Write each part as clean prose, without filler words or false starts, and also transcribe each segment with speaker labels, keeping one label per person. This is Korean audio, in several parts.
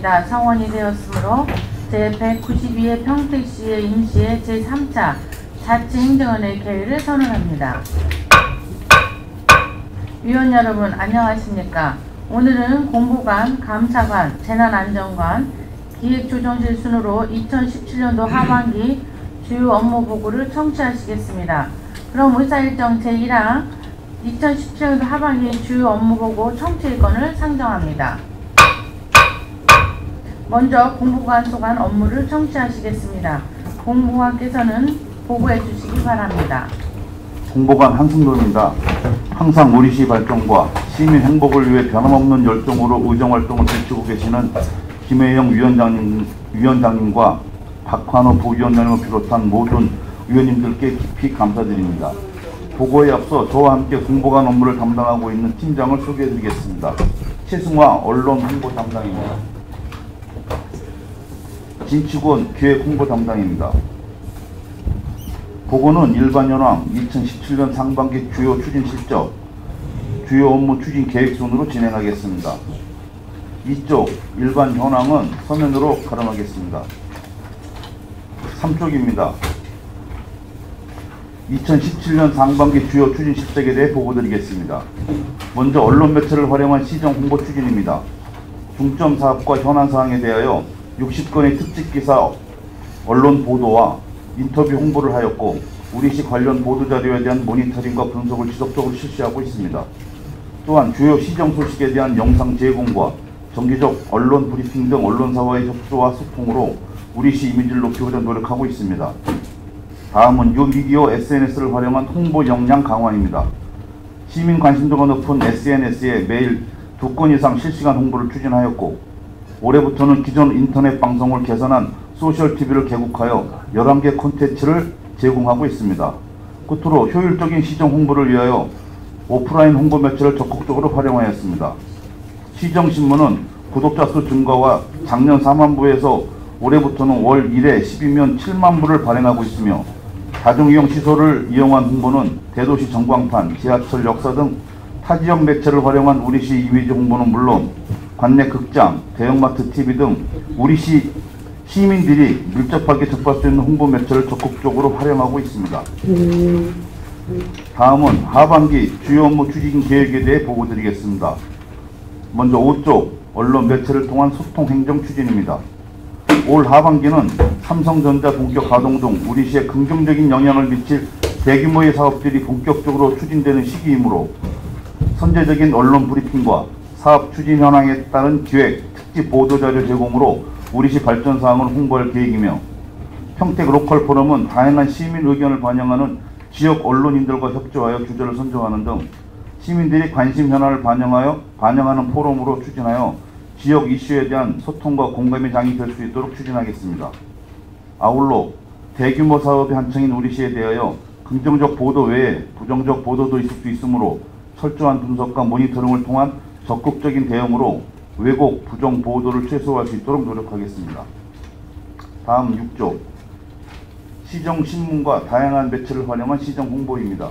Speaker 1: 있습니다. 성원이 되었으므로 제192회 평택시의 임시의 제3차 자치행정원의 개의를 선언합니다. 위원 여러분 안녕하십니까? 오늘은 공보관, 감사관, 재난안전관, 기획조정실 순으로 2017년도 하반기 주요 업무 보고를 청취하시겠습니다. 그럼 의사일정 제1항 2017년도 하반기 주요 업무 보고 청취일권을 상정합니다. 먼저 공보관 소관 업무를 청취하시겠습니다. 공보관께서는 보고해 주시기 바랍니다.
Speaker 2: 공보관 한승돈입니다. 항상 우리 시 발전과 시민 행복을 위해 변함없는 열정으로 의정활동을 펼치고 계시는 김혜영 위원장님과 박환호 부위원장님을 비롯한 모든 위원님들께 깊이 감사드립니다. 보고에 앞서 저와 함께 공보관 업무를 담당하고 있는 팀장을 소개해드리겠습니다. 최승화 언론 홍보 담당입니다. 진치권 기획 홍보 담당입니다. 보고는 일반 현황 2017년 상반기 주요 추진 실적, 주요 업무 추진 계획 순으로 진행하겠습니다. 이쪽 일반 현황은 서면으로 가름하겠습니다. 3쪽입니다. 2017년 상반기 주요 추진 실적에 대해 보고드리겠습니다. 먼저 언론 매체를 활용한 시정 홍보 추진입니다. 중점 사업과 현안 사항에 대하여 60건의 특집 기사, 언론 보도와 인터뷰 홍보를 하였고 우리시 관련 보도자료에 대한 모니터링과 분석을 지속적으로 실시하고 있습니다. 또한 주요 시정 소식에 대한 영상 제공과 정기적 언론 브리핑 등 언론사와의 협조와 소통으로 우리시 이미지를 높이고자 노력하고 있습니다. 다음은 뉴미디어 SNS를 활용한 홍보 역량 강화입니다. 시민 관심도가 높은 SNS에 매일 2건 이상 실시간 홍보를 추진하였고 올해부터는 기존 인터넷 방송을 개선한 소셜TV를 개국하여 11개 콘텐츠를 제공하고 있습니다. 끝으로 효율적인 시정 홍보를 위하여 오프라인 홍보 매체를 적극적으로 활용하였습니다. 시정신문은 구독자 수 증가와 작년 4만 부에서 올해부터는 월 1회 12면 7만 부를 발행하고 있으며 다중이용 시설을 이용한 홍보는 대도시 전광판, 지하철 역사 등 타지역 매체를 활용한 우리시 이미지 홍보는 물론 관내 극장, 대형마트 TV 등 우리시 시민들이 밀접하게 접할 수 있는 홍보 매체를 적극적으로 활용하고 있습니다. 다음은 하반기 주요 업무 추진 계획에 대해 보고드리겠습니다. 먼저 5쪽 언론 매체를 통한 소통 행정 추진입니다. 올 하반기는 삼성전자 본격 가동 등 우리시에 긍정적인 영향을 미칠 대규모의 사업들이 본격적으로 추진되는 시기이므로 선제적인 언론 브리핑과 사업 추진 현황에 따른 기획, 특집 보도자료 제공으로 우리시 발전 사항을 홍보할 계획이며 평택 로컬 포럼은 다양한 시민 의견을 반영하는 지역 언론인들과 협조하여 주제를 선정하는 등 시민들이 관심 현안을 반영하는 포럼으로 추진하여 지역 이슈에 대한 소통과 공감의 장이 될 수 있도록 추진하겠습니다. 아울러 대규모 사업의 한창인 우리시에 대하여 긍정적 보도 외에 부정적 보도도 있을 수 있으므로 철저한 분석과 모니터링을 통한 적극적인 대응으로 왜곡, 부정 보도를 최소화할 수 있도록 노력하겠습니다. 다음 6조 시정신문과 다양한 매체를 활용한 시정 홍보입니다.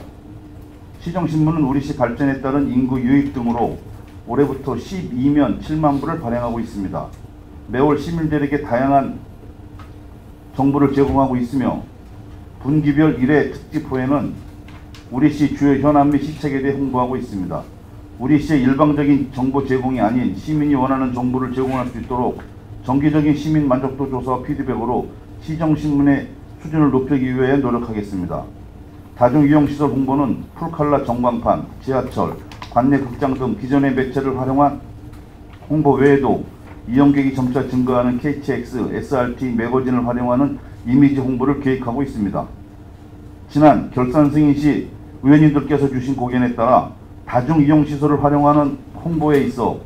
Speaker 2: 시정신문은 우리시 발전에 따른 인구 유입 등으로 올해부터 12면 7만 부를 발행하고 있습니다. 매월 시민들에게 다양한 정보를 제공하고 있으며 분기별 1회 특집호에는 우리시 주요 현안 및 시책에 대해 홍보하고 있습니다. 우리시의 일방적인 정보 제공이 아닌 시민이 원하는 정보를 제공할 수 있도록 정기적인 시민 만족도 조사와 피드백으로 시정신문의 수준을 높이기 위해 노력하겠습니다. 다중이용시설 홍보는 풀칼라 전광판, 지하철, 관내 극장 등 기존의 매체를 활용한 홍보 외에도 이용객이 점차 증가하는 KTX, SRT 매거진을 활용하는 이미지 홍보를 계획하고 있습니다. 지난 결산 승인 시 의원님들께서 주신 고견에 따라 다중이용시설을 활용하는 홍보에 있어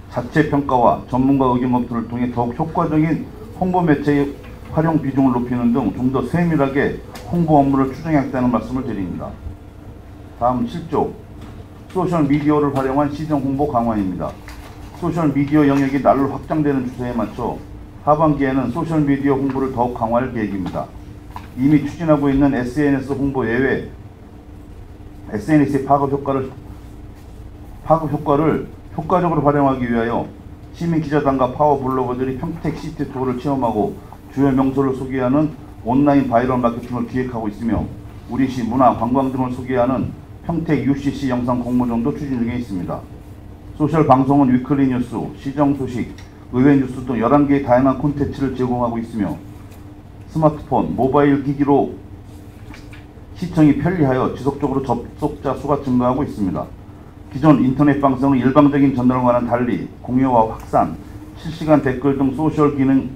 Speaker 2: 자체 평가와 전문가 의견 검토를 통해 더욱 효과적인 홍보 매체의 활용 비중을 높이는 등 좀 더 세밀하게 홍보 업무를 추진하겠다는 말씀을 드립니다. 다음 7조 소셜미디어를 활용한 시정 홍보 강화입니다. 소셜미디어 영역이 날로 확장되는 추세에 맞춰 하반기에는 소셜미디어 홍보를 더욱 강화할 계획입니다. 이미 추진하고 있는 SNS 홍보 외에 SNS의 파급 효과를 효과적으로 활용하기 위하여 시민 기자단과 파워 블로거들이 평택 시티 투어를 체험하고 주요 명소를 소개하는 온라인 바이럴 마케팅을 기획하고 있으며 우리시 문화, 관광 등을 소개하는 평택 UCC 영상 공모전도 추진 중에 있습니다. 소셜 방송은 위클리 뉴스, 시정 소식, 의회 뉴스 등 11개의 다양한 콘텐츠를 제공하고 있으며 스마트폰, 모바일 기기로 시청이 편리하여 지속적으로 접속자 수가 증가하고 있습니다. 기존 인터넷 방송은 일방적인 전달과는 달리 공유와 확산, 실시간 댓글 등 소셜 기능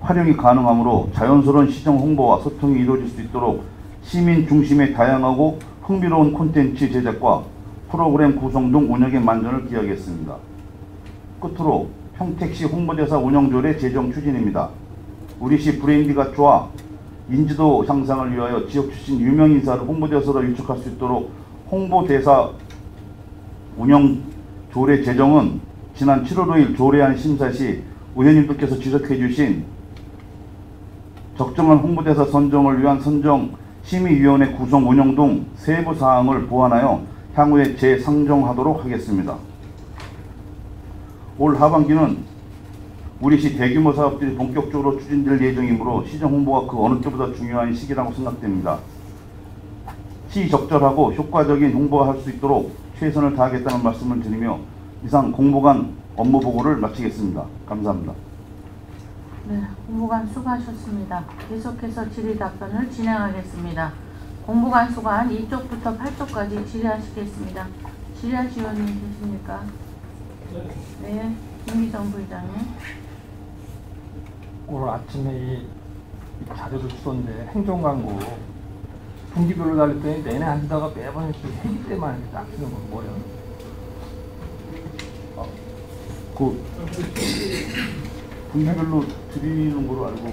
Speaker 2: 활용이 가능하므로 자연스러운 시정 홍보와 소통이 이루어질 수 있도록 시민 중심의 다양하고 흥미로운 콘텐츠 제작과 프로그램 구성 등 운영에 만전을 기하겠습니다. 끝으로 평택시 홍보대사 운영조례 제정 추진입니다. 우리시 브랜드 가치와 인지도 향상을 위하여 지역 출신 유명 인사를 홍보대사로 유축할 수 있도록 홍보대사 운영 조례 제정은 지난 7월 5일 조례안 심사 시 의원님들께서 지적해 주신 적정한 홍보대사 선정을 위한 선정 심의위원회 구성 운영 등 세부 사항을 보완하여 향후에 재상정하도록 하겠습니다. 올 하반기는 우리시 대규모 사업들이 본격적으로 추진될 예정이므로 시정 홍보가 그 어느 때보다 중요한 시기라고 생각됩니다. 시적절하고 효과적인 홍보가 할 수 있도록 최선을 다하겠다는 말씀을 드리며 이상 공보관 업무 보고를 마치겠습니다. 감사합니다.
Speaker 1: 네, 공보관 수고하셨습니다. 계속해서 질의 답변을 진행하겠습니다. 공보관 수관 2쪽부터 8쪽까지 질의하시겠습니다. 질의하실 의원님 계십니까? 네, 김기정 부의장님.
Speaker 3: 오늘 아침에 이 자료를 주던데 행정광고 분기별로 달렸더니 내내 하시다가 매번 이렇게 회기 때만 이렇게 딱 쓰는 건 뭐예요?
Speaker 2: 분기별로 드리는 걸로 알고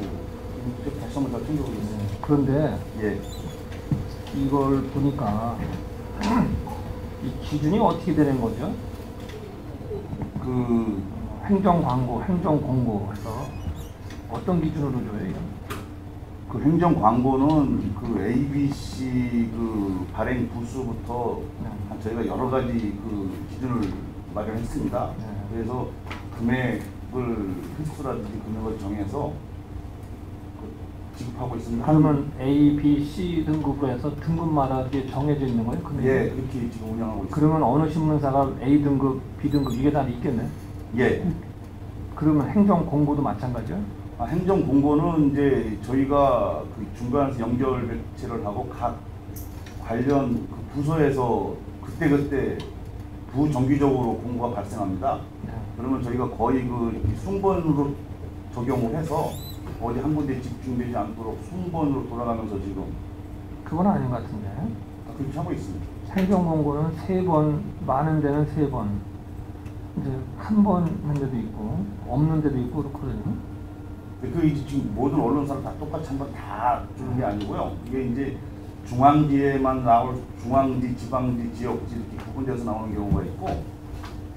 Speaker 2: 다시 한번 다 챙겨보겠습니다.
Speaker 3: 그런데
Speaker 2: 예.
Speaker 3: 이걸 보니까 이 기준이 어떻게 되는 거죠?
Speaker 2: 그
Speaker 3: 행정광고, 행정공고 해서 어떤 기준으로 줘요? 이거?
Speaker 2: 그 행정 광고는 그 ABC 그 발행 부수부터 저희가 여러 가지 그 기준을 마련했습니다.
Speaker 3: 네.
Speaker 2: 그래서 금액을 횟수라든지 금액을 정해서 지급하고 있습니다.
Speaker 3: 그러면 A, B, C 등급으로 해서 등급마다 이게 정해져 있는 거예요? 금액이?
Speaker 2: 예, 그렇게 지금 운영하고 있습니다.
Speaker 3: 그러면 어느 신문사가 A 등급, B 등급 이게 다 있겠네?
Speaker 2: 예.
Speaker 3: 그러면 행정공고도 마찬가지요?
Speaker 2: 행정 공고는 이제 저희가 그 중간에서 연결 배치를 하고 각 관련 그 부서에서 그때그때 부정기적으로 공고가 발생합니다.
Speaker 3: 네.
Speaker 2: 그러면 저희가 거의 그 이렇게 순번으로 적용을 해서 어디 한 군데 집중되지 않도록 순번으로 돌아가면서 지금
Speaker 3: 그건 아닌 것 같은데.
Speaker 2: 그렇게 하고 있습니다.
Speaker 3: 행정공고는 3번, 많은 데는 3번, 이제 한 번 한 데도 있고 없는 데도 있고 그렇거든요.
Speaker 2: 그 이제 지금 모든 언론사를 다 똑같이 한번 다 주는 게 아니고요. 이게 이제 중앙지에만 나올 중앙지, 지방지, 지역지 이렇게 구분돼서 나오는 경우가 있고,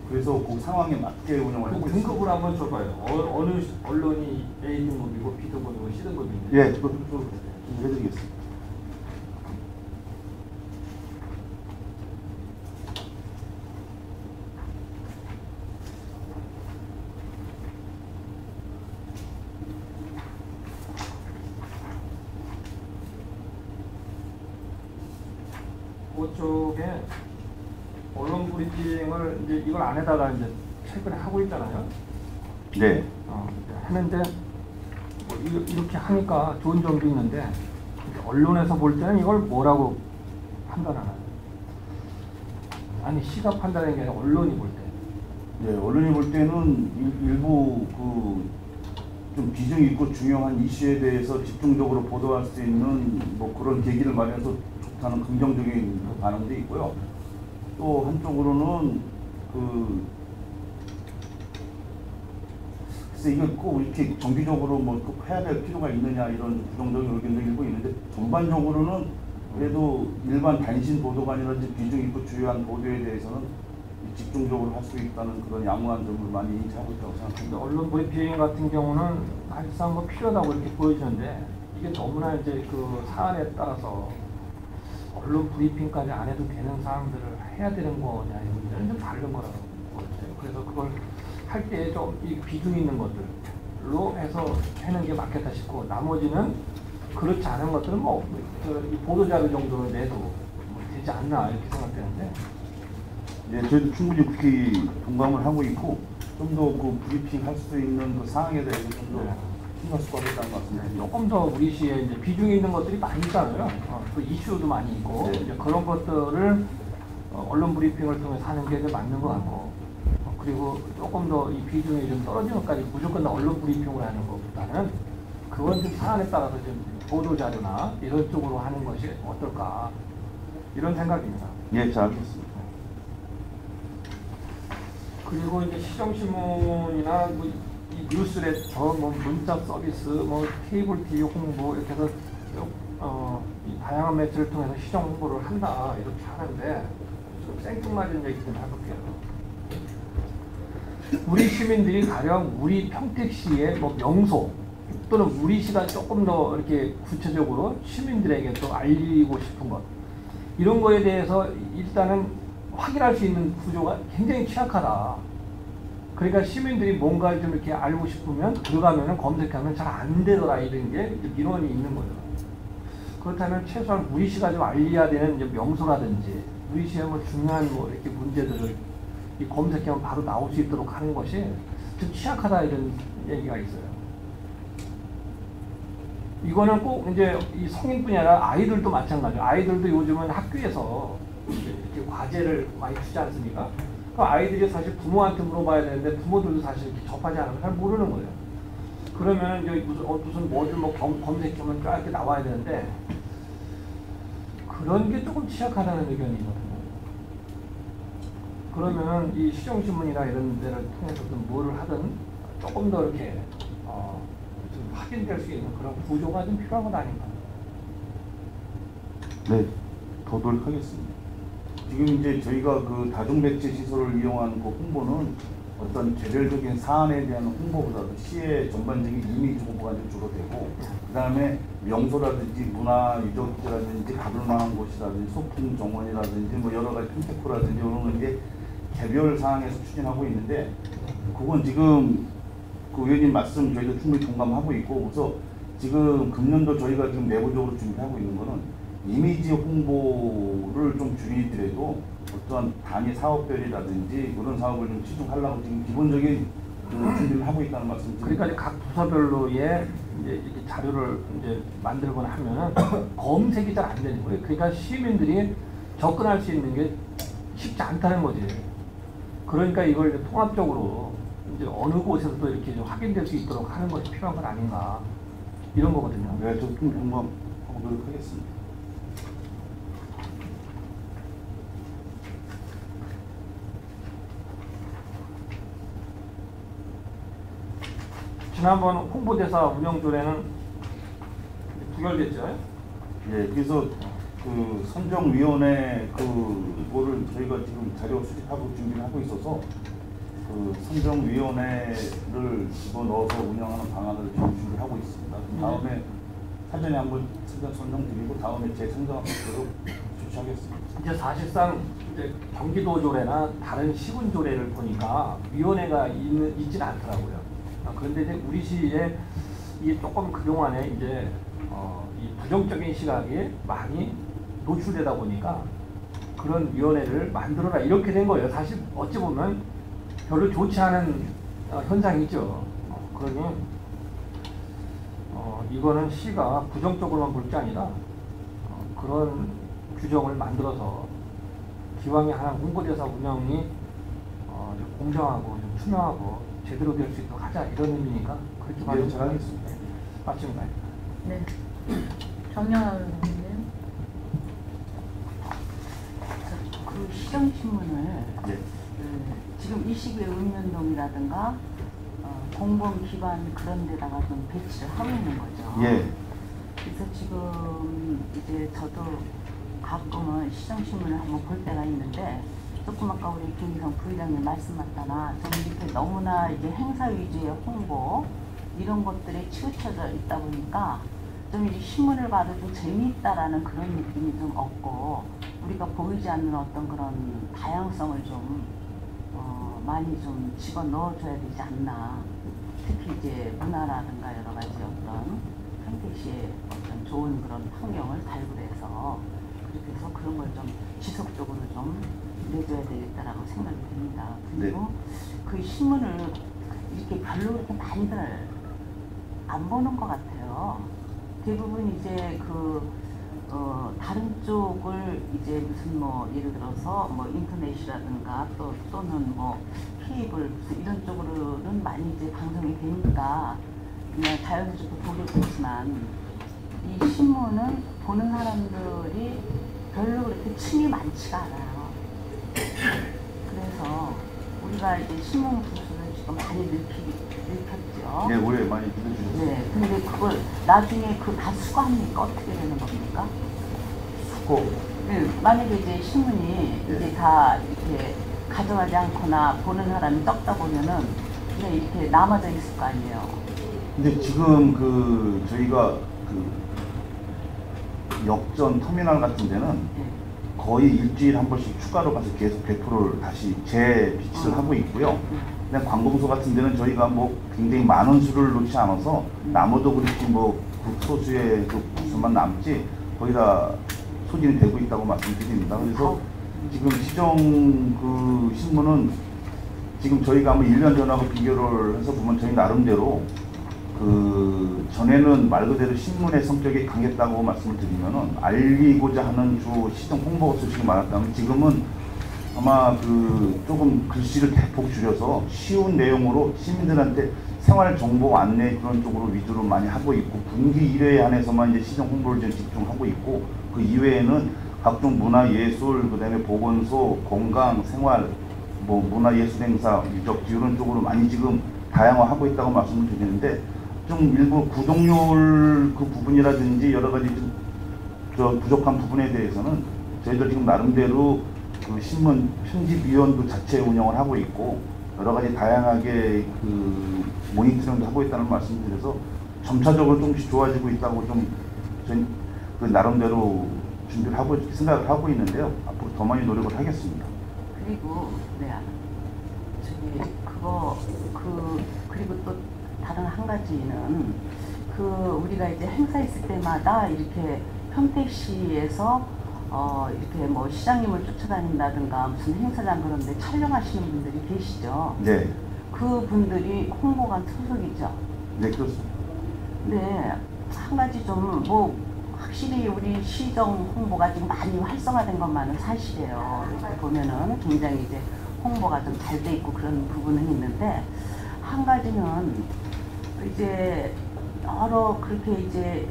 Speaker 2: 그래서 그 상황에 맞게 운영을 하고 있습니다.
Speaker 3: 등급을 한번 줘봐요. 어느 언론이 A 등급이고 B 등급이고 C 등급인데.
Speaker 2: 예, 그것도 좀 해드리겠습니다.
Speaker 3: 그쪽에 언론 브리핑을 이제 이걸 안에다가 이제 최근에 하고 있잖아요.
Speaker 2: 네.
Speaker 3: 하는데 뭐 이렇게 하니까 좋은 점도 있는데 언론에서 볼 때는 이걸 뭐라고 판단하나요? 아니 시가 판단하는 게 아니라 언론이 볼 때.
Speaker 2: 네, 언론이 볼 때는 일부 그 좀 비중 있고 중요한 이슈에 대해서 집중적으로 보도할 수 있는 뭐 그런 계기를 마련해서 좋다는 긍정적인 그 반응도 있고요. 또 한쪽으로는 그 글쎄 이걸 꼭 이렇게 정기적으로 뭐 꼭 해야 될 필요가 있느냐 이런 부정적인 의견도 일부 있는데, 전반적으로는 그래도 일반 단신 보도관이라든지 비중 있고 주요한 보도에 대해서는 집중적으로 할 수 있다는 그런 양호한 점을 많이 인지하고 있다고 생각합니다.
Speaker 3: 언론 브리핑 같은 경우는 사실상 뭐 필요하다고 이렇게 보여지는데 이게 너무나 이제 그 사안에 따라서 언론 브리핑까지 안 해도 되는 사항들을 해야 되는 거냐 이런 문제는 좀 다른 거라고 보여져요. 그래서 그걸 할 때 좀 이 비중 있는 것들로 해서 하는 게 맞겠다 싶고, 나머지는 그렇지 않은 것들은 뭐 이 보도자료 정도는 내도 뭐 되지 않나 이렇게 생각되는데.
Speaker 2: 예, 저희도 충분히 그렇게 동감을 하고 있고, 좀 더 그 브리핑 할 수 있는 그 사항에 대해서 좀 더 신경 쓰고 하겠다는 것 같습니다.
Speaker 3: 조금 더 우리 시에 이제 비중이 있는 것들이 많이 있잖아요. 그 이슈도 많이 있고,
Speaker 2: 네.
Speaker 3: 이제 그런 것들을 언론 브리핑을 통해서 하는 게 이제 맞는 것 같고, 그리고 조금 더 이 비중이 좀 떨어지는 것까지 무조건 다 언론 브리핑을 하는 것보다는 그건 좀 사안에 따라서 좀 보도 자료나 이런 쪽으로 하는 것이 어떨까 이런 생각입니다.
Speaker 2: 예, 잘 알겠습니다.
Speaker 3: 그리고 이제 시정신문이나 뭐 이 뉴스레터, 뭐 문자 서비스, 뭐 케이블 TV 홍보 이렇게 해서 이 다양한 매체를 통해서 시정 홍보를 한다 이렇게 하는데, 좀 생뚱맞은 얘기 좀 해볼게요. 우리 시민들이 가령 우리 평택시의 뭐 명소 또는 우리 시가 조금 더 이렇게 구체적으로 시민들에게 또 알리고 싶은 것, 이런 거에 대해서 일단은 확인할 수 있는 구조가 굉장히 취약하다. 그러니까 시민들이 뭔가를 좀 이렇게 알고 싶으면 들어가면 검색하면 잘 안 되더라, 이런 게 민원이 있는 거죠. 그렇다면 최소한 우리 시가 좀 알려야 되는 이제 명소라든지 우리 시의 뭐 중요한 뭐 이렇게 문제들을 이 검색하면 바로 나올 수 있도록 하는 것이 좀 취약하다, 이런 얘기가 있어요. 이거는 꼭 이제 이 성인뿐이 아니라 아이들도 마찬가지예요. 아이들도 요즘은 학교에서 이렇게 과제를 많이 주지 않습니까? 그 아이들이 사실 부모한테 물어봐야 되는데 부모들도 사실 이렇게 접하지 않으면 잘 모르는 거예요. 그러면 이제 무슨 뭐를 뭐 검색하면 쫙 이렇게 나와야 되는데, 그런 게 조금 취약하다는 의견이거든요. 그러면 이 시정신문이나 이런 데를 통해서 뭐를 하든 조금 더 이렇게 좀 확인될 수 있는 그런 구조가 좀 필요한 건 아닌가.
Speaker 2: 네, 더 노력하겠습니다. 지금 이제 저희가 그 다중매체 시설을 이용한 그 홍보는 어떤 개별적인 사안에 대한 홍보보다도 시의 전반적인 이미지 홍보가 이제 주로 되고, 그 다음에 명소라든지 문화 유적지라든지 가볼 만한 곳이라든지 소풍 정원이라든지 뭐 여러 가지 핀테코라든지 이런 건 이제 개별 사항에서 추진하고 있는데, 그건 지금 그 의원님 말씀 저희도 충분히 동감하고 있고, 그래서 지금 금년도 저희가 지금 내부적으로 준비하고 있는 거는 이미지 홍보를 좀 줄이더라도 어떤 단위 사업별이라든지 그런 사업을 좀 치중하려고 지금 기본적인 준비를 하고 있다는 말씀입니다.
Speaker 3: 그러니까 각 부서별로의 이제 이렇게 자료를 이제 만들거나 하면은 검색이 잘 안 되는 거예요. 그러니까 시민들이 접근할 수 있는 게 쉽지 않다는 거지. 그러니까 이걸 이제 통합적으로 이제 어느 곳에서도 이렇게 좀 확인될 수 있도록 하는 것이 필요한 건 아닌가, 이런 거거든요.
Speaker 2: 네, 저도 좀 공감하고 노력하겠습니다.
Speaker 3: 지난번 홍보대사 운영조례는 부결됐죠?
Speaker 2: 예, 그래서 그 선정위원회 그거를 저희가 지금 자료 수집하고 준비를 하고 있어서 그 선정위원회를 집어넣어서 운영하는 방안을 지금 준비하고 있습니다. 다음에 사전에 한번 선정드리고 다음에 재선정하도록 조치하겠습니다.
Speaker 3: 이제 사실상 이제 경기도 조례나 다른 시군 조례를 보니까 위원회가 있지는 않더라고요. 그런데 이제 우리 시에 이 조금 그동안에 이제 이 부정적인 시각이 많이 노출되다 보니까 그런 위원회를 만들어라 이렇게 된 거예요. 사실 어찌 보면 별로 좋지 않은 현상이죠. 그러니 이거는 시가 부정적으로만 볼 게 아니라 그런 규정을 만들어서 기왕에 하나 홍보대사 운영이 좀 공정하고 좀 투명하고 제대로 될 수 있도록 하자, 이런 의미니까 그렇게
Speaker 2: 네, 잘하겠습니다.
Speaker 3: 맞습니다.
Speaker 1: 네. 정영아 의원님. 그 시정신문을
Speaker 2: 예.
Speaker 1: 지금 이 시기에 읍면동이라든가 공무원 기관 그런 데다가 좀 배치를 하고 있는 거죠.
Speaker 2: 예.
Speaker 1: 그래서 지금 이제 저도 가끔은 시정신문을 한번 볼 때가 있는데, 조금 아까 우리 김기성 부회장님 말씀 맞다나 좀 이렇게 너무나 이제 행사 위주의 홍보 이런 것들에 치우쳐져 있다 보니까 좀 이제 신문을 봐도 좀 재미있다라는 그런 느낌이 좀 없고, 우리가 보이지 않는 어떤 그런 다양성을 좀 많이 좀 집어넣어줘야 되지 않나. 특히 이제 문화라든가 여러 가지 어떤 평택시의 어떤 좋은 그런 환경을 발굴해서 그렇게 해서 그런 걸 좀 지속적으로 좀 내줘야 되겠다라고 생각이 듭니다. 그리고 그 신문을 이렇게 별로 그렇게 많이들 안 보는 것 같아요. 대부분 이제 다른 쪽을 이제 무슨 뭐 예를 들어서 뭐 인터넷이라든가 또는 뭐 케이블 무슨 이런 쪽으로는 많이 이제 방송이 되니까 그냥 자연스럽게 보게 되지만 이 신문은 보는 사람들이 별로 그렇게 층이 많지가 않아요. 그래서 우리가 이제 신문 부수를 지금 많이 늘켰죠.
Speaker 2: 네, 올해 많이 늘으셨어요.
Speaker 1: 네, 근데 그걸 나중에 그 다 수거합니까? 어떻게 되는 겁니까?
Speaker 2: 수거.
Speaker 1: 네, 만약에 이제 신문이 이제 다 이렇게 가져가지 않거나 보는 사람이 적다 보면은 그냥 이렇게 남아져 있을 거 아니에요.
Speaker 2: 근데 지금 저희가 역전 터미널 같은 데는
Speaker 1: 네.
Speaker 2: 거의 일주일에 한 번씩 추가로 가서 계속 배포를 다시 재비치를 하고 있고요. 그냥 관공서 같은 데는 저희가 뭐 굉장히 많은 수를 놓지 않아서 나무도 그렇게 뭐 극소수의 그 수만 남지 거의 다 소진이 되고 있다고 말씀드립니다. 그래서 지금 시정 신문은 지금 저희가 뭐 1년 전하고 비교를 해서 보면 저희 나름대로 전에는 말 그대로 신문의 성격이 강했다고 말씀을 드리면은 알리고자 하는 주 시정 홍보가 소식이 많았다면 지금은 아마 조금 글씨를 대폭 줄여서 쉬운 내용으로 시민들한테 생활 정보 안내 그런 쪽으로 위주로 많이 하고 있고 분기 1회에 한해서만 이제 시정 홍보를 좀 집중하고 있고 그 이외에는 각종 문화예술 그다음에 보건소 건강 생활 뭐 문화예술행사 유적 이런 쪽으로 많이 지금 다양화하고 있다고 말씀을 드리는데 좀 일부 구독률 그 부분이라든지 여러 가지 좀 부족한 부분에 대해서는 저희들 지금 나름대로 그 신문 편집위원도 자체 운영을 하고 있고 여러 가지 다양하게 모니터링도 하고 있다는 말씀을 드려서 점차적으로 조금씩 좋아지고 있다고 좀 저희 나름대로 준비를 하고 생각을 하고 있는데요. 앞으로 더 많이 노력을 하겠습니다.
Speaker 1: 그리고 그리고 또 다른 한 가지는 우리가 이제 행사 있을 때마다 이렇게 평택시에서 이렇게 뭐 시장님을 쫓아다닌다든가 무슨 행사장 그런 데 촬영하시는 분들이 계시죠.
Speaker 2: 네.
Speaker 1: 그 분들이 홍보관 소속이죠.
Speaker 2: 네, 그렇습니다.
Speaker 1: 네, 한 가지 좀 뭐 확실히 우리 시정 홍보가 지금 많이 활성화된 것만은 사실이에요. 이렇게 보면은 굉장히 이제 홍보가 좀 잘 돼 있고 그런 부분은 있는데 한 가지는 이제 여러 그렇게 이제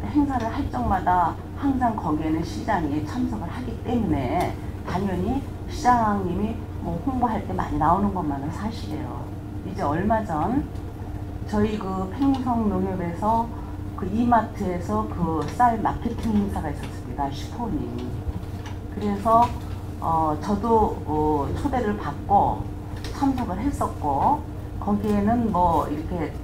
Speaker 1: 행사를 할 적마다 항상 거기에는 시장이 참석을 하기 때문에 당연히 시장님이 뭐 홍보할 때 많이 나오는 것만은 사실이에요. 이제 얼마 전 저희 팽성농협에서 이마트에서 쌀 마케팅 행사가 있었습니다. 슈퍼닝. 그래서 저도 초대를 받고 참석을 했었고 거기에는 뭐 이렇게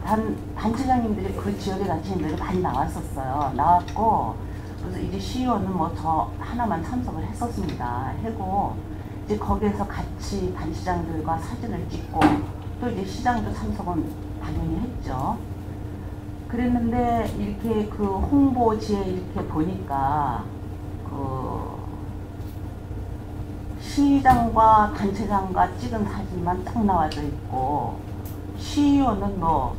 Speaker 1: 단체장님들이 그 지역에 가시는 분들이 많이 나왔었어요. 나왔고 그래서 이제 CEO는 뭐 저 하나만 참석을 했었습니다. 하고 이제 거기에서 같이 단체장들과 사진을 찍고 또 이제 시장도 참석은 당연히 했죠. 그랬는데 이렇게 홍보지에 이렇게 보니까 시장과 단체장과 찍은 사진만 딱 나와져 있고 CEO는 뭐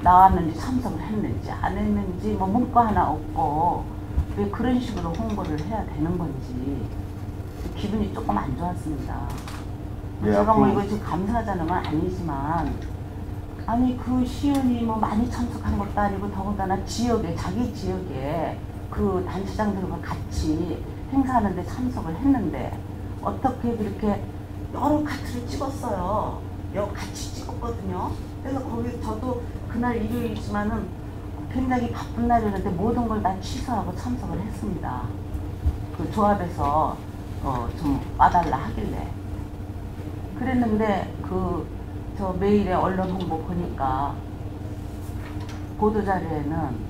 Speaker 1: 나왔는지 참석을 했는지 안 했는지 뭐 문구 하나 없고 왜 그런 식으로 홍보를 해야 되는 건지 기분이 조금 안 좋았습니다.
Speaker 2: 네,
Speaker 1: 제가 뭐 이거 지금 감사하자는 건 아니지만 아니 시의원이 뭐 많이 참석한 것도 아니고 더군다나 자기 지역에 단체장들과 같이 행사하는데 참석을 했는데 어떻게 그렇게 여러 카트를 찍었어요. 같이 찍었거든요. 그래서 거기 저도 그날 일요일이지만은 굉장히 바쁜 날이었는데 모든 걸 다 취소하고 참석을 했습니다. 조합에서 좀 와달라 하길래 그랬는데 저 매일의 언론 홍보 보니까 보도자료에는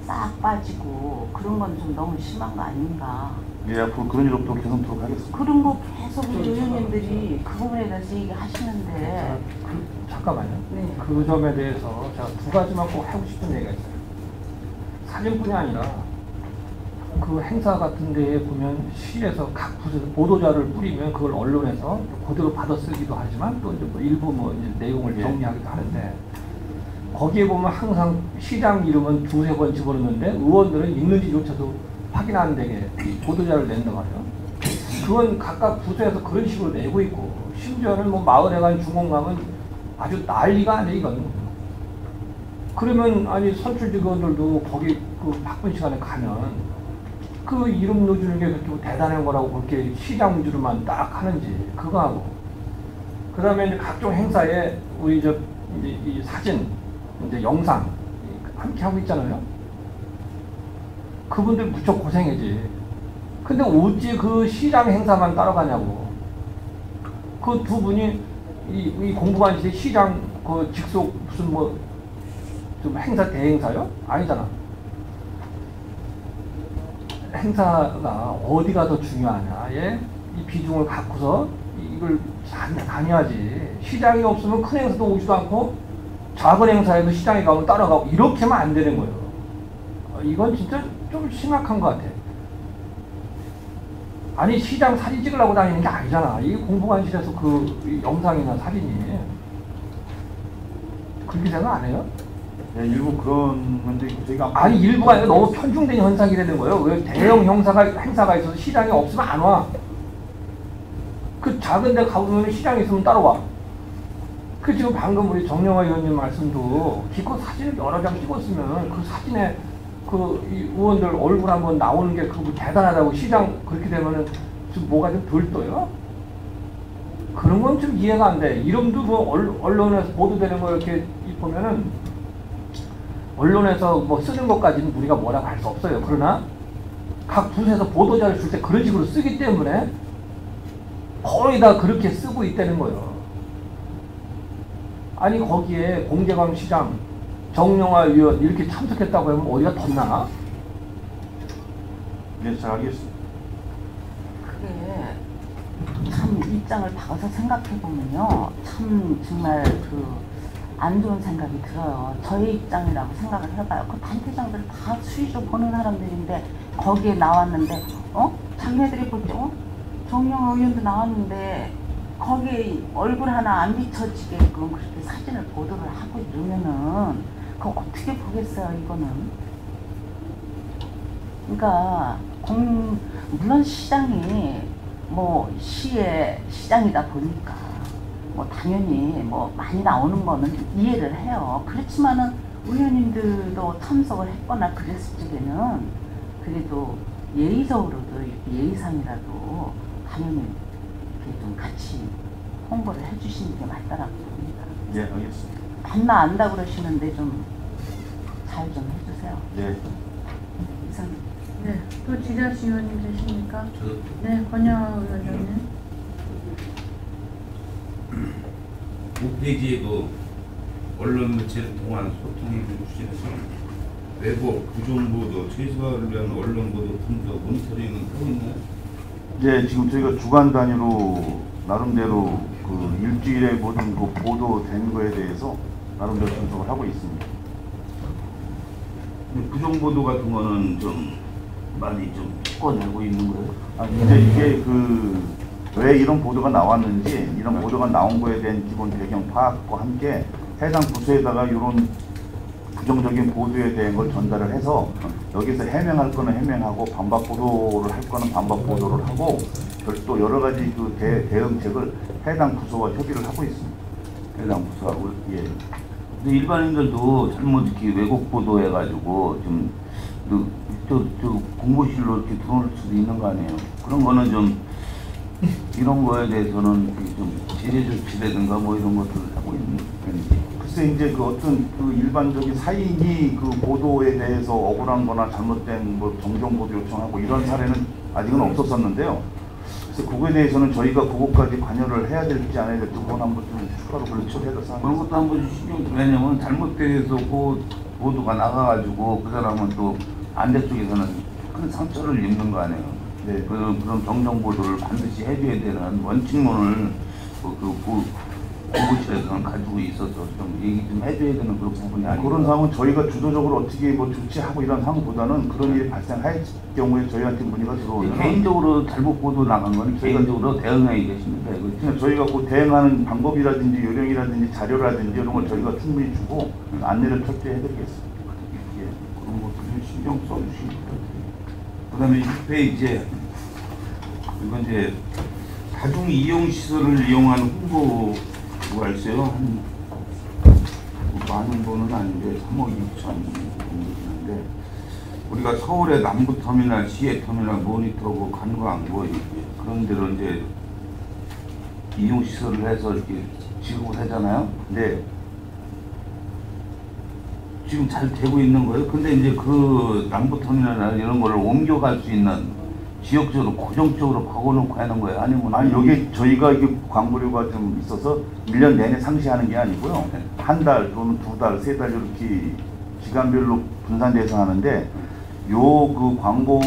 Speaker 1: 싹 빠지고 그런 건 좀 너무 심한 거 아닌가.
Speaker 2: 예, 앞으로 그런 일 없도록 개선토록 하겠습니다.
Speaker 1: 그런 거 계속 우리 의원님들이 그 부분에 대해서 얘기하시는데
Speaker 3: 잠깐만요.
Speaker 1: 네.
Speaker 3: 그 점에 대해서 제가 두 가지만 꼭 하고 싶은 얘기가 있어요. 사진뿐이 아니라 그 행사 같은 데에 보면 시에서 각 부서에서 보도자를 뿌리면 그걸 언론에서 그대로 받아 쓰기도 하지만 또 이제 뭐 일부 뭐 이제 내용을 정리하기도 하는데 거기에 보면 항상 시장 이름은 두세 번 집어넣는데 의원들은 있는지조차도 확인 안 되게 보도자를 낸단 말이에요. 그건 각각 부서에서 그런 식으로 내고 있고 심지어는 뭐 마을에 간 중공감은 아주 난리가 아니에요 이건. 그러면 아니 선출 직원들도 거기 그 바쁜 시간에 가면 그 이름 넣어주는 게 그렇게 대단한 거라고 그렇게 시장 위주로만 딱 하는지 그거 하고 그 다음에 이제 각종 행사에 우리 이제 이 사진 이제 영상 함께 하고 있잖아요. 그분들 무척 고생이지. 근데 어찌 그 시장 행사만 따라가냐고. 그 두 분이 이 공부관실에 시장 그 직속 무슨 뭐 좀 행사 대행사요? 아니잖아. 행사가 어디가 더 중요하냐? 이 비중을 갖고서 이걸 다녀야지. 시장이 없으면 큰 행사도 오지도 않고 작은 행사에도 시장에 가면 따라가고 이렇게만 안 되는 거예요. 이건 진짜 좀 심각한 것 같아. 아니 시장 사진 찍으려고 다니는 게 아니잖아. 이 공보관실에서 그 영상이나 사진이 그렇게 생각 안 해요?
Speaker 2: 예, 일부 그런 면도 있고 저희가
Speaker 3: 아니 일부가 아니라 너무 편중된 현상이 되는 거예요. 왜 대형 행사가 있어서 시장이 없으면 안 와. 그 작은 데 가보면 시장이 있으면 따라와. 그 지금 방금 우리 정영화 의원님 말씀도 기껏 사진을 여러 장 찍었으면 그 사진에 그 이 의원들 얼굴 한번 나오는 게 그거 대단하다고 시장 그렇게 되면은 좀 뭐가 좀 덜 떠요? 그런 건 좀 이해가 안 돼. 이름도 뭐 언론에서 보도되는 거 이렇게 보면은 언론에서 뭐 쓰는 것까지는 우리가 뭐라고 할 수 없어요. 그러나 각 부서에서 보도자를 줄 때 그런 식으로 쓰기 때문에 거의 다 그렇게 쓰고 있다는 거예요. 아니 거기에 공재광 시장, 정영화 의원 이렇게 참석했다고 하면 어디가 덧나?
Speaker 2: 네, 잘 알겠습니다.
Speaker 1: 그게 참 입장을 바꿔서 생각해 보면요, 참 정말 그 안 좋은 생각이 들어요. 저의 입장이라고 생각을 해봐요. 그 단체장들 다 수시로 보는 사람들인데 거기에 나왔는데 자기네들이 볼 때 정영화 의원도 나왔는데 거기에 얼굴 하나 안 비춰지게끔 그렇게 사진을 보도를 하고 이러면은 그거 어떻게 보겠어요, 이거는. 그러니까 물론 시장이 뭐 시의 시장이다 보니까 뭐 당연히 뭐 많이 나오는 거는 이해를 해요. 그렇지만은 의원님들도 참석을 했거나 그랬을 적에는 그래도 예의적으로도 이렇게 예의상이라도 당연히 이렇게 좀 같이 홍보를 해주시는 게 맞다라고 봅니다.
Speaker 2: 네, 알겠습니다.
Speaker 1: 반나 안다 그러시는데 좀 잘 좀 해주세요.
Speaker 2: 네.
Speaker 1: 이상입니다.
Speaker 4: 네, 또 지자시 의원님 되십니까? 네, 권영하 의원님.
Speaker 5: 홈페이지에 그 언론 매체를 통한 소통의 추진에서 외부 부정보도 최소화를 위한 언론 보도 분석 모니터링은 하고 있나요?
Speaker 2: 네, 지금 저희가 주간 단위로 나름대로 그 일주일에 모든 그 보도된 거에 대해서 나름대로 분석을 하고 있습니다.
Speaker 5: 부정보도 같은 거는 좀 많이 좀 꺼내고 있는 거예요?
Speaker 2: 아, 이제 이게 왜 이런 보도가 나왔는지, 이런 보도가 나온 거에 대한 기본 배경 파악과 함께 해당 부서에다가 이런 부정적인 보도에 대한 걸 전달을 해서 여기서 해명할 거는 해명하고 반박 보도를 할 거는 반박 보도를 하고 별도 여러 가지 그 대응책을 해당 부서와 협의를 하고 있습니다.
Speaker 5: 해당 부서하고 예. 근데 일반인들도 잘못 이렇게 왜곡 보도해가지고 좀 공보실로 이렇게 들어올 수도 있는 거 아니에요? 그런 거는 좀 이런 거에 대해서는 좀 제재 조치라든가 뭐 이런 것들을 하고 있는 편이지.
Speaker 2: 글쎄 이제 그 어떤 그 일반적인 사인이 그 보도에 대해서 억울한 거나 잘못된 뭐 정정 보도 요청하고 이런 사례는 아직은 없었었는데요. 그래서 그거에 대해서는 저희가 그것까지 관여를 해야 될지 안 해야 될지 그건 한번 좀 추가로 그렇죠.
Speaker 5: 그런 것도 한번 신경 좀. 왜냐면 잘못돼서 보도가 나가가지고 그 사람은 또 반대쪽에서는 큰 상처를 입는 거 아니에요.
Speaker 2: 네.
Speaker 5: 그런 정정보도를 반드시 해줘야 되는 원칙론을 공보실에서는 가지고 있어서 좀 얘기 좀 해줘야 되는 그런 부분이 아니고
Speaker 2: 그런 상황은 저희가 주도적으로 어떻게 뭐 조치하고 이런 상황보다는 그런 일이 발생할 경우에 저희한테 문의가 들어오면
Speaker 5: 개인적으로 잘못 보도 나간 건 개인적으로 대응해 계십니다.
Speaker 2: 그냥 저희가 그 대응하는 방법이라든지 요령이라든지 자료라든지 이런 걸 저희가 충분히 주고 안내를 철저히 해드리겠습니다.
Speaker 5: 예, 그런 것도 좀 신경 써주시기 바랍니다. 그 다음에 6페이지에 이건 이제 다중 이용 시설을 이용하는 홍보가 있어요. 한 많은 돈은 아닌데 3억 2천 정도인데 우리가 서울의 남부터미널, 시외터미널, 모니터고, 간광고 그런 데로 이제 이용 시설을 해서 이렇게 지급을 하잖아요. 근데 지금 잘 되고 있는 거예요. 근데 이제 그 남부터미널이나 이런 거를 옮겨갈 수 있는 지역적으로 고정적으로 박아놓고 하는 거예요? 아니면
Speaker 2: 아니 여기 저희가 이게 광고료가 좀 있어서 1년 내내 상시하는 게 아니고요. 한 달 또는 2달, 3달 이렇게 기간별로 분산돼서 하는데 요 그 광고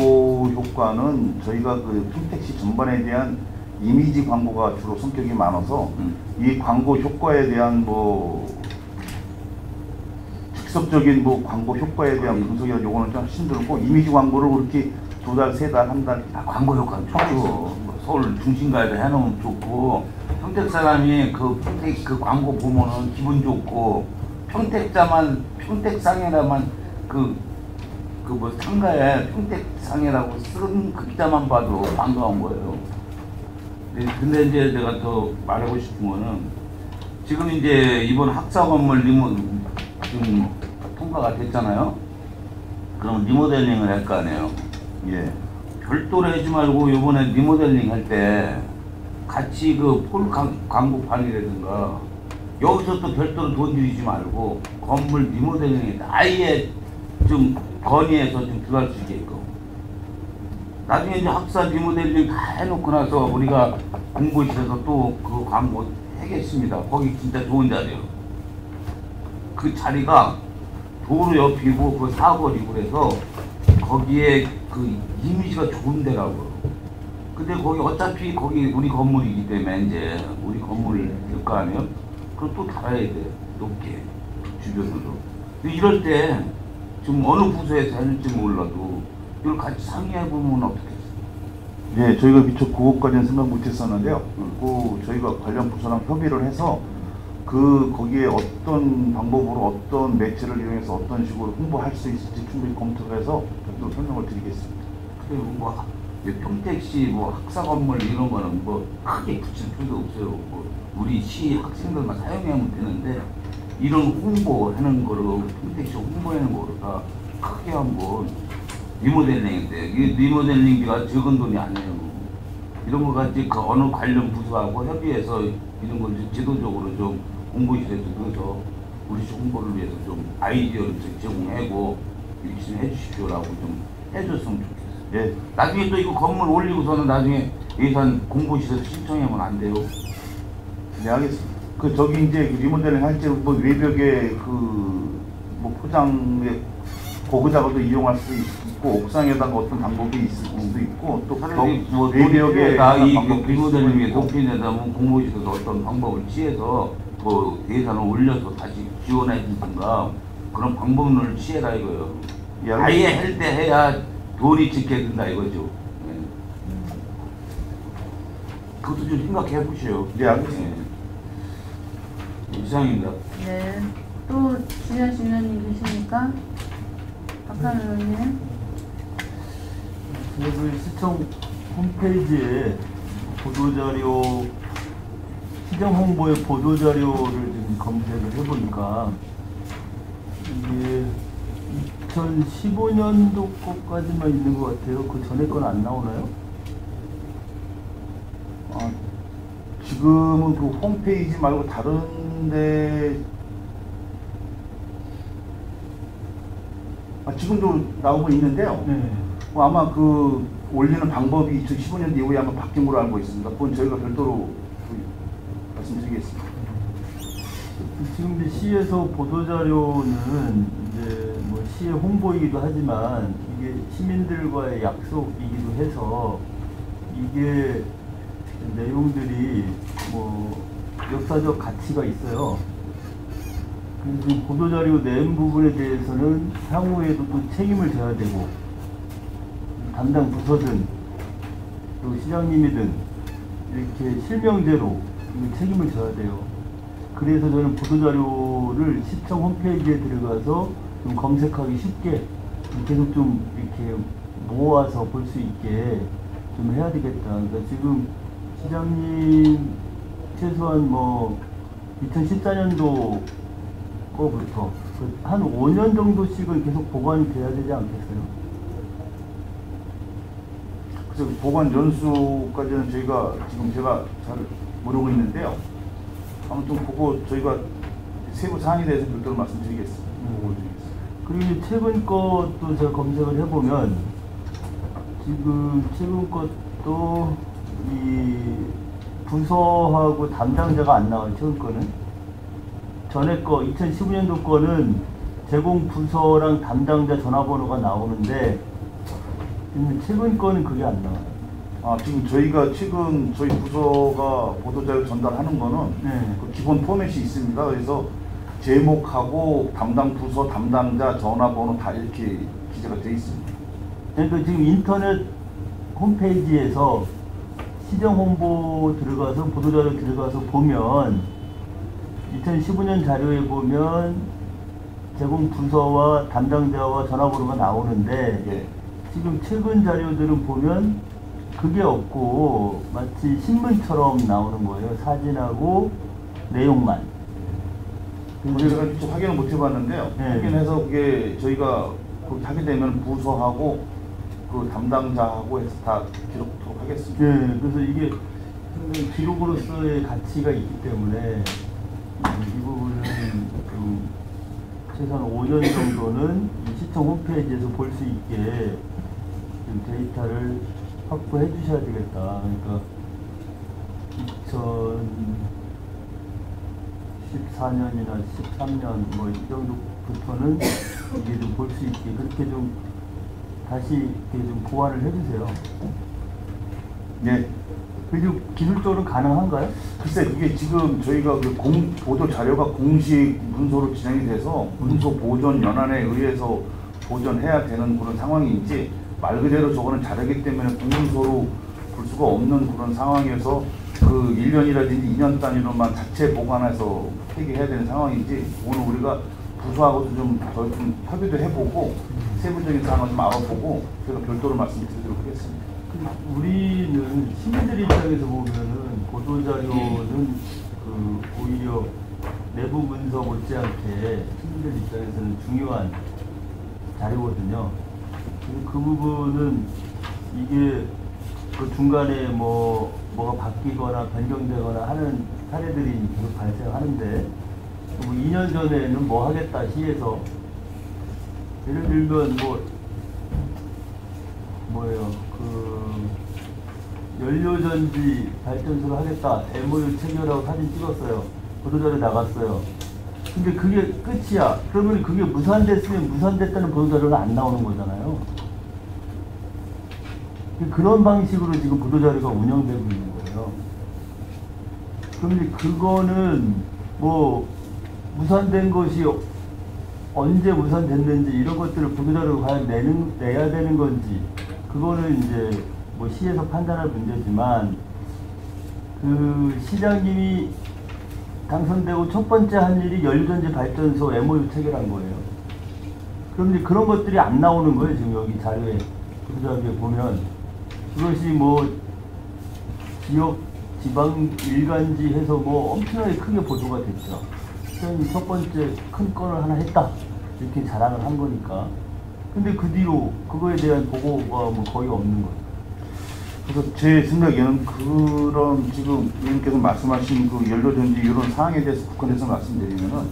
Speaker 2: 효과는 저희가 그 평택시 전반에 대한 이미지 광고가 주로 성격이 많아서 이 광고 효과에 대한 뭐 직접적인 뭐 광고 효과에 대한 분석이나 요거는 좀 힘들고 이미지 광고를 그렇게 2달, 3달, 한 달.
Speaker 5: 광고 효과는 좋죠. 서울 중심가에다 해놓으면 좋고 평택 사람이 그 평택 그 광고 보면은 기분 좋고 평택상해라만 그 뭐 상가에 평택상해라고 쓴 글자만 봐도 반가운 거예요. 근데 이제 내가 더 말하고 싶은 거는 지금 이제 이번 학사 건물 지금 통과가 됐잖아요. 그럼 리모델링을 할 거 아니에요.
Speaker 2: 예.
Speaker 5: 별도로 하지 말고 요번에 리모델링 할 때 같이 그 폴 광고판이라든가 여기서 또 별도로 돈 들이지 말고 건물 리모델링에 아예 좀 건의해서 좀 들어갈 수 있게끔 나중에 이제 학사 리모델링 다 해놓고 나서 우리가 공보실에서 또 그 광고 하겠습니다. 거기 진짜 좋은 자리예요. 그 자리가 도로 옆이고 그 사거리고 그래서 거기에 그 이미지가 좋은 데라고. 근데 거기 어차피 거기 우리 건물이기 때문에 이제 우리 건물일 거 아니에요? 그럼 또 달아야 돼. 높게 주변으로. 근데 이럴 때 좀 어느 부서에서 할지 몰라도 이걸 같이 상의해 보면 어떻겠어요?
Speaker 2: 예, 저희가 미처 그것까지는 생각 못했었는데요. 그 저희가 관련 부서랑 협의를 해서 거기에 어떤 방법으로 어떤 매체를 이용해서 어떤 식으로 홍보할 수 있을지 충분히 검토를 해서 또 설명을 드리겠습니다.
Speaker 5: 그리고 뭐 평택시 뭐 학사 건물 이런 거는 뭐 크게 붙일 필요도 없어요. 뭐 우리 시 학생들만 사용하면 되는데 이런 홍보하는 거로 평택시 홍보하는 거로 다 크게 한번 리모델링인데 이 리모델링비가 적은 돈이 아니에요. 이런 거 같이 그 어느 관련 부서하고 협의해서 이런 걸 지도적으로 좀 공보실에서 넣어서 우리 홍보를 위해서 좀 아이디어를 제공하고 이렇게 좀 해주십시오라고 좀 해줬으면 좋겠어요.
Speaker 2: 예.
Speaker 5: 나중에 또 이거 건물 올리고서는 나중에 예산 공보실에서 신청하면 안 돼요.
Speaker 2: 네, 알겠습니다. 저기 이제 그 리모델링 할 때 뭐 외벽에 뭐 포장에 고그 작업도 이용할 수 있고 옥상에다가 어떤 방법이 있을 수도 있고 또
Speaker 5: 뭐
Speaker 2: 외벽에
Speaker 5: 이 리모델링에 높이내다 뭐 공보실에서 어떤 방법을 취해서 그 예산을 올려서 다시 지원해 주든가 그런 방법론을 취해라 이거예요.
Speaker 2: 예,
Speaker 5: 아예 할 때 해야 돈이 찍게 된다 이거죠. 네. 그것도 좀 생각해 보시오.
Speaker 2: 네, 알겠습니다.
Speaker 5: 네. 이상입니다.
Speaker 4: 네. 또 지하실 의원님 계십니까? 박한 의원님.
Speaker 6: 저희 시청 홈페이지에 보도자료, 시정 홍보의 보도자료를 지금 검색을 해보니까 이게 2015년도 거까지만 있는 것 같아요. 그 전에 건 안 나오나요?
Speaker 2: 지금은 그 홈페이지 말고 다른데 지금도 나오고 있는데요.
Speaker 6: 네.
Speaker 2: 아마 올리는 방법이 2015년 이후에 아마 바뀐 걸로 알고 있습니다. 그건 저희가 별도로 말씀드리겠습니다.
Speaker 6: 지금 이제 시에서 보도자료는 이제 뭐 시의 홍보이기도 하지만 이게 시민들과의 약속이기도 해서 이게 내용들이 뭐 역사적 가치가 있어요. 그래서 보도자료 낸 부분에 대해서는 향후에도 또 책임을 져야 되고 담당 부서든 또 시장님이든 이렇게 실명제로 책임을 져야 돼요. 그래서 저는 보도자료를 시청 홈페이지에 들어가서 좀 검색하기 쉽게 계속 좀 이렇게 모아서 볼 수 있게 좀 해야 되겠다. 그러니까 지금 시장님 최소한 뭐 2014년도 거부터 한 5년 정도씩은 계속 보관이 돼야 되지 않겠어요?
Speaker 2: 그래서 보관 연수까지는 저희가 지금 제가 잘 모르고 있는데요. 아무튼 그거 저희가 세부 사항에 대해서 별도로 말씀드리겠습니다.
Speaker 6: 그리고 최근 것도 제가 검색을 해보면 지금 최근 것도 이 부서하고 담당자가 안 나와요. 최근 거는 전에 거 2015년도 거는 제공 부서랑 담당자 전화번호가 나오는데 최근 거는 그게 안 나와요.
Speaker 2: 아, 지금 저희가 최근 저희 부서가 보도자료 전달하는 거는
Speaker 6: 네.
Speaker 2: 그 기본 포맷이 있습니다. 그래서 제목하고 담당 부서 담당자 전화번호 다 이렇게 기재가 되어 있습니다.
Speaker 6: 그러니까 지금 인터넷 홈페이지에서 시정 홍보 들어가서 보도자료 들어가서 보면 2015년 자료에 보면 제공 부서와 담당자와 전화번호가 나오는데
Speaker 2: 예.
Speaker 6: 지금 최근 자료들은 보면 그게 없고 마치 신문처럼 나오는 거예요. 사진하고 내용만.
Speaker 2: 제가 좀 확인을 못 해봤는데요.
Speaker 6: 네.
Speaker 2: 확인해서 그게 저희가 그렇게 하게 되면 부서하고 그 담당자하고 해서 다 기록하도록 하겠습니다.
Speaker 6: 네, 그래서 이게 상당히 기록으로서의 가치가 있기 때문에 이 부분은 좀 최소한 5년 정도는 이 시청 홈페이지에서 볼 수 있게 좀 데이터를 확보해 주셔야 되겠다. 그러니까 2014년이나 13년 뭐 이 정도부터는 이게 좀 볼 수 있게 그렇게 좀 다시 이렇게 좀 보완을 해주세요.
Speaker 2: 네.
Speaker 6: 그리고 기술적으로 가능한가요?
Speaker 2: 글쎄 그게 지금 저희가 그 보도 자료가 공식 문서로 진행이 돼서 문서 보존 연한에 의해서 보존해야 되는 그런 상황인지 말 그대로 저거는 자료이기 때문에 공문서로 볼 수가 없는 그런 상황에서 그 1년이라든지 2년 단위로만 자체 보관해서 폐기해야 되는 상황인지 오늘 우리가 부서하고도 좀 협의도 해보고 세부적인 사항을 좀 알아보고 제가 별도로 말씀드리도록 하겠습니다.
Speaker 6: 우리는 시민들 입장에서 보면은 보도자료는 그 오히려 내부 문서 못지않게 시민들 입장에서는 중요한 자료거든요. 그래서 그 부분은 이게 그 중간에 뭐가 바뀌거나 변경되거나 하는 사례들이 계속 발생하는데 뭐 2년 전에는 뭐 하겠다 시에서 예를 들면 뭐예요 그 연료전지 발전소를 하겠다 MOU 체결하고 사진 찍었어요. 보도자료 나갔어요. 근데 그게 끝이야. 그러면 그게 무산됐으면 무산됐다는 보도자료가 안 나오는 거잖아요. 그런 방식으로 지금 보도자료가 운영되고 있는 거예요. 그런데 그거는 뭐 무산된 것이 언제 무산됐는지 이런 것들을 보도자료로 과연 내야 되는 건지 그거는 이제 뭐 시에서 판단할 문제지만 그 시장님이 당선되고 첫 번째 한 일이 연료전지 발전소 MOU 체결한 거예요. 그런데 그런 것들이 안 나오는 거예요. 지금 여기 자료에 보도자료에 보면 그것이 뭐 지역 지방 일간지 해서 뭐 엄청나게 크게 보도가 됐죠. 첫 번째 큰 건을 하나 했다 이렇게 자랑을 한 거니까. 근데 그 뒤로 그거에 대한 보고가 뭐 거의 없는 거예요.
Speaker 2: 그래서 제 생각에는 그런 지금 의원께서 말씀하신 그 연료전지 이런 사항에 대해서 국한해서 말씀드리면은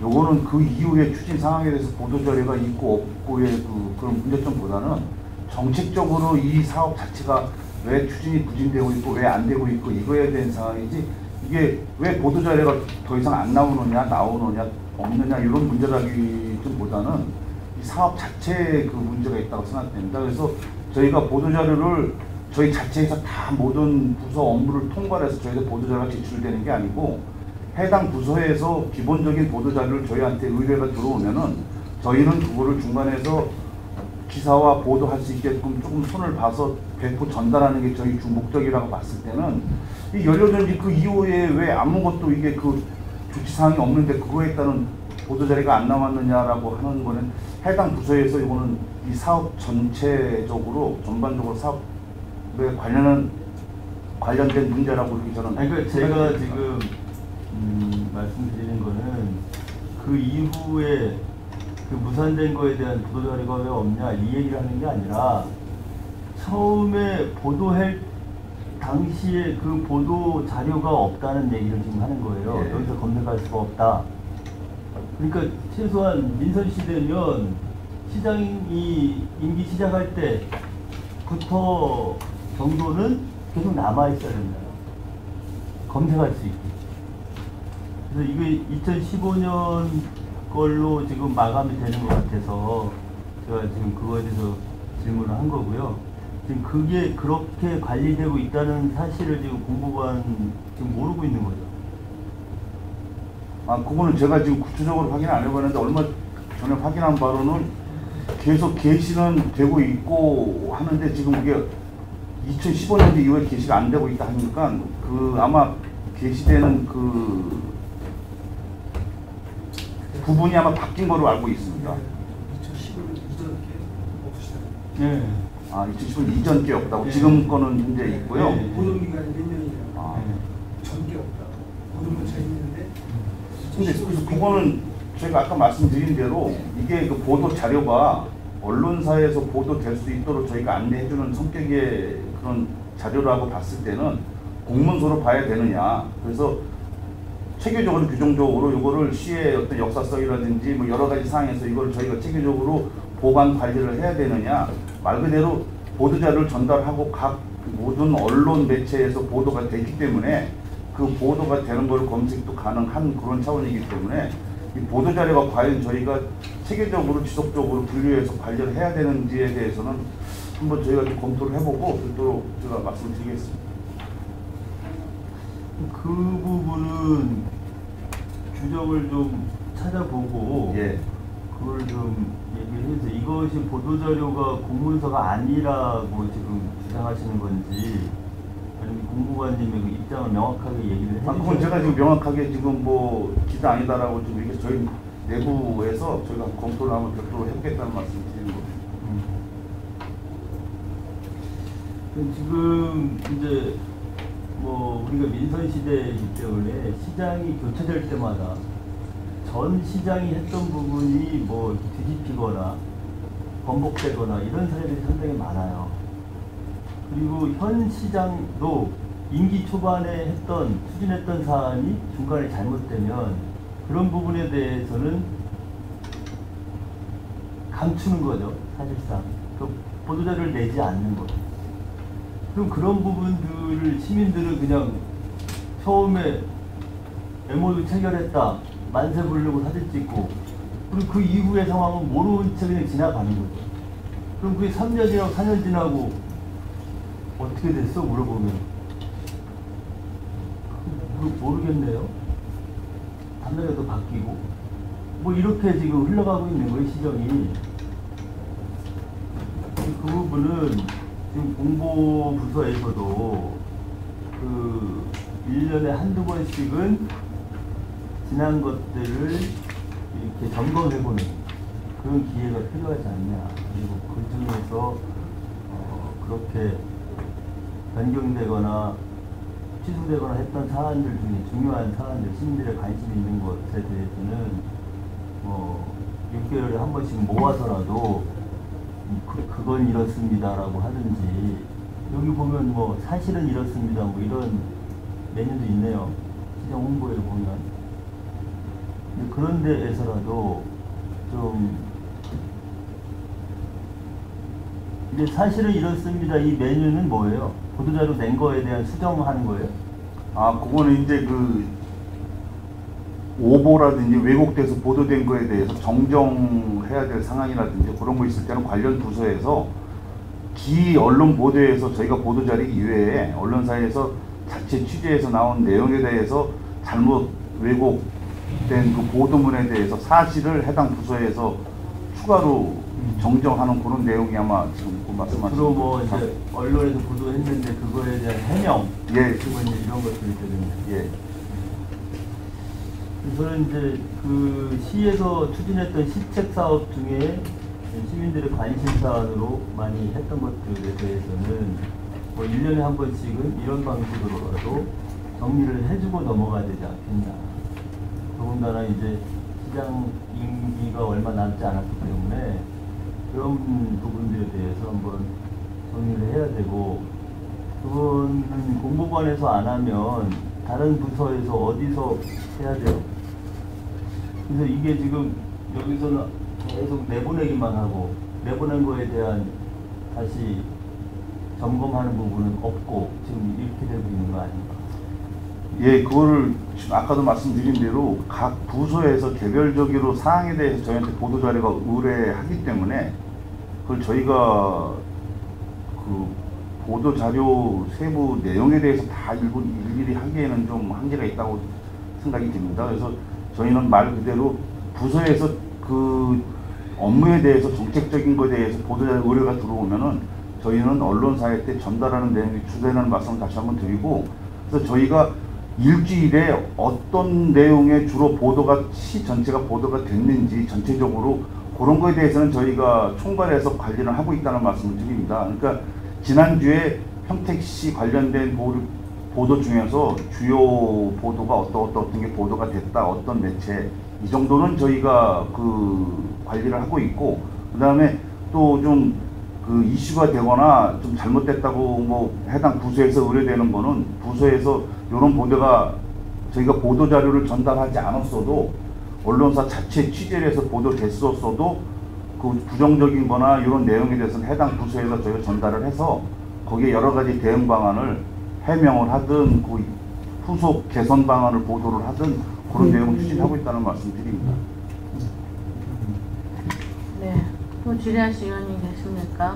Speaker 2: 요거는 그 이후에 추진 상황에 대해서 보도자료가 있고 없고의 그런 문제점보다는 정책적으로 이 사업 자체가 왜 추진이 부진되고 있고 왜 안 되고 있고 이거에 대한 상황이지 이게 왜 보도자료가 더 이상 안 나오느냐 나오느냐 없느냐 이런 문제라기보다는 이 사업 자체에 그 문제가 있다고 생각됩니다. 그래서 저희가 보도자료를 저희 자체에서 다 모든 부서 업무를 통과해서 저희가 보도자료가 제출되는 게 아니고 해당 부서에서 기본적인 보도자료를 저희한테 의뢰가 들어오면은 저희는 그거를 중간에서 기사와 보도할 수 있게끔 조금 손을 봐서 배포 전달하는 게 저희 주 목적이라고 봤을 때는 이 연료전지 그 이후에 왜 아무것도 이게 그 조치사항이 없는데 그거에 따른 보도자료가 안 나왔느냐라고 하는 거는 해당 부서에서 이거는 이 사업 전체적으로 전반적으로 사업에 관련된 문제라고 이렇게 저는
Speaker 6: 아니, 그러니까 제가 지금 말씀드리는 거는 그 이후에 그 무산된 거에 대한 보도자료가 왜 없냐 이 얘기를 하는 게 아니라 처음에 보도할 당시에 그 보도 자료가 없다는 얘기를 지금 하는 거예요.
Speaker 2: 예.
Speaker 6: 여기서 검색할 수가 없다. 그러니까 최소한 민선 시대면 시장이 임기 시작할 때부터 정도는 계속 남아 있어야 된다. 검색할 수 있게. 그래서 이게 2015년 걸로 지금 마감이 되는 것 같아서 제가 지금 그거에 대해서 질문을 한 거고요. 지금 그게 그렇게 관리되고 있다는 사실을 지금 공보관 지금 모르고 있는 거죠.
Speaker 2: 아, 그거는 제가 지금 구체적으로 확인 안 해봤는데 얼마 전에 확인한 바로는 계속 개시는 되고 있고 하는데 지금 그게 2015년도 이후에 개시가 안 되고 있다 하니까 그 아마 개시되는 그 부분이 아마 바뀐 거로 알고 있습니다.
Speaker 7: 2015년 이전께 없으시다고.
Speaker 6: 네.
Speaker 2: 아, 2015년 이전 게 없다고.
Speaker 6: 네.
Speaker 2: 지금 거는 현재 있고요.
Speaker 6: 네.
Speaker 7: 보존기간이 몇 년이냐고.
Speaker 2: 아,
Speaker 7: 전게 없다고. 보존문자 있는데.
Speaker 2: 근데 그래서 그거는 제가 아까 말씀드린 대로 이게 그 보도 자료가 언론사에서 보도될 수 있도록 저희가 안내해주는 성격의 그런 자료라고 봤을 때는 공문서로 봐야 되느냐. 그래서 체계적으로 규정적으로 이거를 시의 어떤 역사성이라든지 뭐 여러 가지 상황에서 이걸 저희가 체계적으로 보관 관리를 해야 되느냐. 말 그대로 보도자료를 전달하고 각 모든 언론 매체에서 보도가 되기 때문에 그 보도가 되는 걸 검색도 가능한 그런 차원이기 때문에 이 보도자료가 과연 저희가 체계적으로 지속적으로 분류해서 관리를 해야 되는지에 대해서는 한번 저희가 좀 검토를 해보고 별도로 제가 말씀드리겠습니다.
Speaker 6: 그 부분은 규정을 좀 찾아보고
Speaker 2: 예.
Speaker 6: 그걸 좀 얘기를 해서 이것이 보도자료가 공문서가 아니라고 지금 주장하시는 건지 아니면 공보관님의 그 입장을 명확하게 얘기를 해주세요.
Speaker 2: 아, 그건 제가 지금 명확하게 지금 뭐 기사 아니다라고 지금 이게 저희 내부에서 저희가 검토를 한번 별도로 해보겠다는 말씀을 드리는 겁니다.
Speaker 6: 지금 이제 뭐 우리가 민선 시대이기 때문에 시장이 교체될 때마다 전 시장이 했던 부분이 뭐 뒤집히거나 번복되거나 이런 사례들이 상당히 많아요. 그리고 현 시장도 임기 초반에 추진했던 사안이 중간에 잘못되면 그런 부분에 대해서는 감추는 거죠, 사실상. 그 보도자료를 내지 않는 거죠. 그럼 그런 부분들을 시민들은 그냥 처음에 MOU 체결했다, 만세 부르려고 사진 찍고, 그리고 그 이후의 상황은 모르는 채 그냥 지나가는 거죠. 그럼 그게 3년 지나고 4년 지나고 어떻게 됐어? 물어보면 모르겠네요. 담배도 바뀌고 뭐 이렇게 지금 흘러가고 있는 거예요, 시정이. 그 부분은 지금 공보부서에서도 그 1년에 한두 번씩은 지난 것들을 이렇게 점검해보는 그런 기회가 필요하지 않냐. 그리고 그 중에서 그렇게 변경되거나 취소되거나 했던 사안들 중에 중요한 사안들, 시민들의 관심 있는 것에 대해서는 뭐 6개월에 한 번씩 모아서라도 그건 이렇습니다라고 하든지, 여기 보면 뭐 사실은 이렇습니다 뭐 이런 메뉴도 있네요, 시장 홍보에 보면. 근데 그런 데에서라도 좀 이제 사실은 이렇습니다 이 메뉴는 뭐예요? 보도자료 낸 거에 대한 수정하는 거예요?
Speaker 2: 아, 그거는 이제 그 오보라든지 왜곡돼서 보도된 거에 대해서 정정해야 될 상황이라든지 그런 거 있을 때는 관련 부서에서 기 언론 보도에서 저희가 보도자료 이외에 언론사에서 자체 취재해서 나온 내용에 대해서 잘못 왜곡된 그 보도문에 대해서 사실을 해당 부서에서 추가로 정정하는 그런 내용이 아마 지금 그 말씀하신
Speaker 6: 주로 뭐 이제 언론에서 보도했는데 그거에 대한 해명,
Speaker 2: 예,
Speaker 6: 그리고 이제 이런 것들이 되겠네요.
Speaker 2: 예.
Speaker 6: 저는 이제 그 시에서 추진했던 시책 사업 중에 시민들의 관심 사안으로 많이 했던 것들에 대해서는 뭐 1년에 한 번씩은 이런 방식으로라도 정리를 해주고 넘어가야 되지 않겠나. 더군다나 이제 시장 임기가 얼마 남지 않았기 때문에 그런 부분들에 대해서 한번 정리를 해야 되고, 그거는 공보관에서 안 하면 다른 부서에서 어디서 해야 돼요? 그래서 이게 지금 여기서는 계속 내보내기만 하고 내보낸 거에 대한 다시 점검하는 부분은 없고 지금 이렇게 되고 있는 거 아닌가?
Speaker 2: 예, 그거를 지금 아까도 말씀드린 대로 각 부서에서 개별적으로 사항에 대해서 저희한테 보도자료가 의뢰하기 때문에 그걸 저희가 그 보도자료 세부 내용에 대해서 다 일일이 하기에는 좀 한계가 있다고 생각이 듭니다. 그래서 저희는 말 그대로 부서에서 그 업무에 대해서 정책적인 것에 대해서 보도자료 의뢰가 들어오면은 저희는 언론사에 때 전달하는 내용이 주되는 말씀을 다시 한번 드리고, 그래서 저희가 일주일에 어떤 내용의 주로 보도가 시 전체가 보도가 됐는지 전체적으로 그런 거에 대해서는 저희가 총괄해서 관리를 하고 있다는 말씀을 드립니다. 그러니까 지난주에 평택시 관련된 보도 중에서 주요 보도가 어떤 게 보도가 됐다, 어떤 매체, 이 정도는 저희가 그 관리를 하고 있고, 그 다음에 또 좀 그 이슈가 되거나 좀 잘못됐다고 뭐 해당 부서에서 의뢰되는 거는 부서에서 이런 보도가 저희가 보도 자료를 전달하지 않았어도 언론사 자체 취재를 해서 보도됐었어도 그 부정적인 거나 이런 내용에 대해서는 해당 부서에서 저희가 전달을 해서 거기에 여러 가지 대응 방안을 해명을 하든 그 후속 개선 방안을 보도를 하든 그런 내용을 추진하고 있다는 말씀 드립니다.
Speaker 4: 네. 또 질의하실 의원님 계십니까?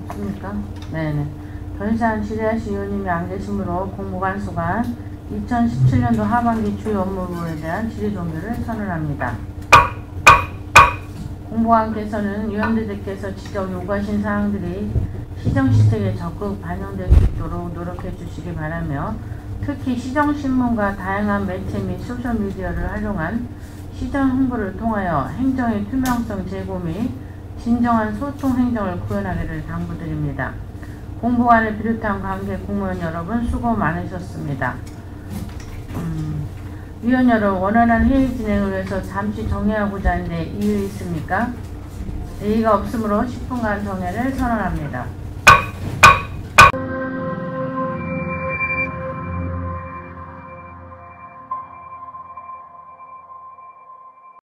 Speaker 4: 없습니까? 네네. 더 이상 질의하실 의원님이 안 계시므로 공보관 수관 2017년도 하반기 주요 업무에 대한 질의 종료를 선언합니다. 공보관께서는 위원들께서 지적 요구하신 사항들이 시정시책에 적극 반영될 수 있도록 노력해 주시기 바라며, 특히 시정신문과 다양한 매체 및 소셜미디어를 활용한 시정 홍보를 통하여 행정의 투명성 제고 및 진정한 소통 행정을 구현하기를 당부드립니다. 공보관을 비롯한 관계 공무원 여러분 수고 많으셨습니다. 위원 여러분, 원활한 회의 진행을 위해서 잠시 정회하고자 하는데 이유 있습니까? 예의가 없으므로 10분간 정회를 선언합니다.